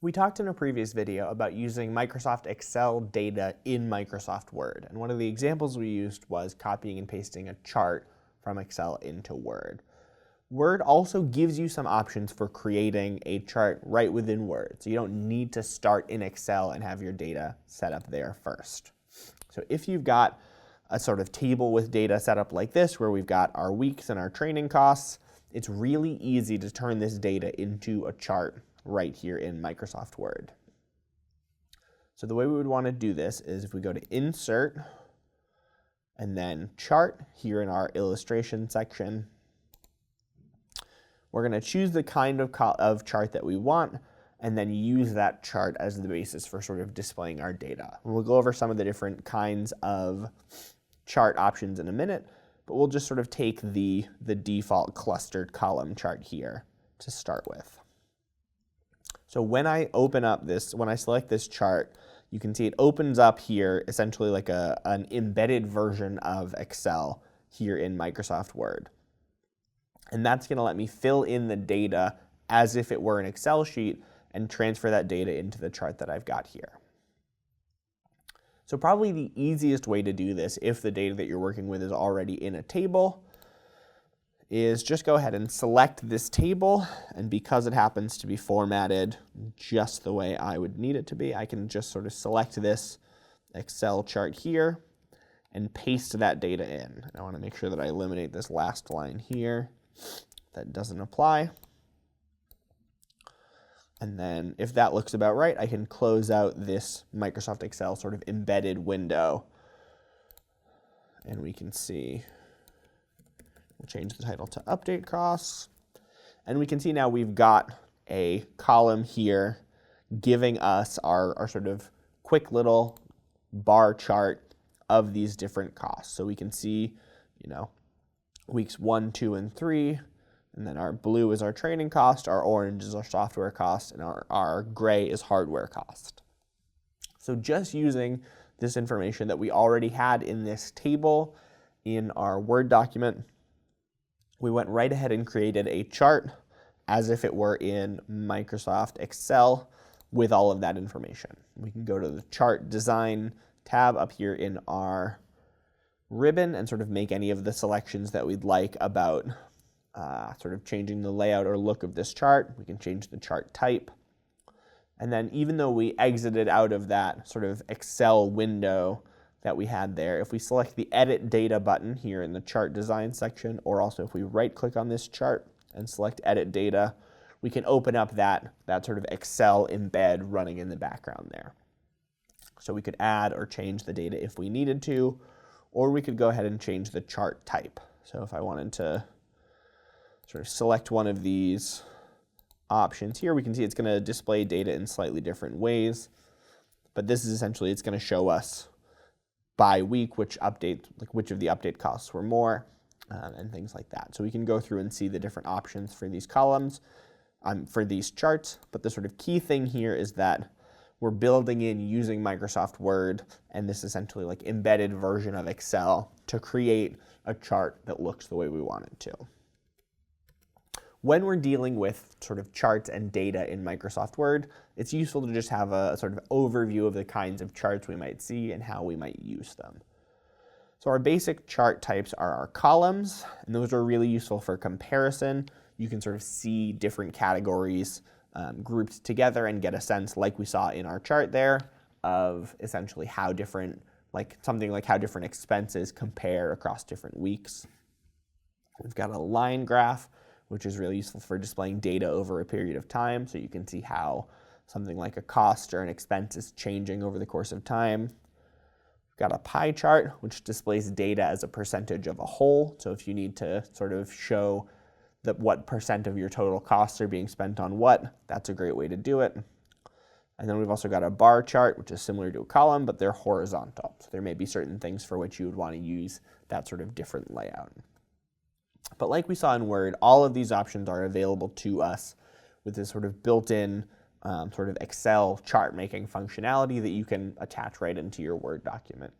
We talked in a previous video about using Microsoft Excel data in Microsoft Word, and one of the examples we used was copying and pasting a chart from Excel into Word. Word also gives you some options for creating a chart right within Word, so you don't need to start in Excel and have your data set up there first. So if you've got a sort of table with data set up like this, where we've got our weeks and our training costs, it's really easy to turn this data into a chart right here in Microsoft Word. So the way we would want to do this is if we go to Insert and then Chart here in our illustration section, we're going to choose the kind of chart that we want and then use that chart as the basis for sort of displaying our data. And we'll go over some of the different kinds of chart options in a minute, but we'll just sort of take the default clustered column chart here to start with. So when I open up this, when I select this chart, you can see it opens up here essentially like an embedded version of Excel here in Microsoft Word. And that's going to let me fill in the data as if it were an Excel sheet and transfer that data into the chart that I've got here. So probably the easiest way to do this, if the data that you're working with is already in a table, is just go ahead and select this table, and because it happens to be formatted just the way I would need it to be, I can just sort of select this Excel chart here and paste that data in. And I want to make sure that I eliminate this last line here. That doesn't apply. And then if that looks about right, I can close out this Microsoft Excel sort of embedded window, and we can see. We'll change the title to Update Costs. And we can see now we've got a column here giving us our sort of quick little bar chart of these different costs. So we can see, weeks 1, 2, and 3. And then our blue is our training cost, our orange is our software cost, and our gray is hardware cost. So just using this information that we already had in this table in our Word document, we went right ahead and created a chart as if it were in Microsoft Excel with all of that information. We can go to the Chart Design tab up here in our ribbon and sort of make any of the selections that we'd like about sort of changing the layout or look of this chart. We can change the chart type. And then even though we exited out of that sort of Excel window that we had there, if we select the Edit Data button here in the Chart Design section, or also if we right-click on this chart and select Edit Data, we can open up that sort of Excel embed running in the background there. So we could add or change the data if we needed to, or we could go ahead and change the chart type. So if I wanted to sort of select one of these options here, we can see it's going to display data in slightly different ways. But this is essentially, it's going to show us by week which of the update costs were more, and things like that. So we can go through and see the different options for these columns, for these charts. But the sort of key thing here is that we're building in using Microsoft Word and this essentially like embedded version of Excel to create a chart that looks the way we want it to. When we're dealing with sort of charts and data in Microsoft Word, it's useful to just have a sort of overview of the kinds of charts we might see and how we might use them. So our basic chart types are our columns, and those are really useful for comparison. You can sort of see different categories grouped together and get a sense, like we saw in our chart there, of essentially how different, something like how different expenses compare across different weeks. We've got a line graph, which is really useful for displaying data over a period of time, so you can see how something like a cost or an expense is changing over the course of time. We've got a pie chart, which displays data as a percentage of a whole, so if you need to sort of show what percent of your total costs are being spent on what, that's a great way to do it. And then we've also got a bar chart, which is similar to a column, but they're horizontal. So there may be certain things for which you would want to use that sort of different layout. But like we saw in Word, all of these options are available to us with this sort of built-in sort of Excel chart-making functionality that you can attach right into your Word document.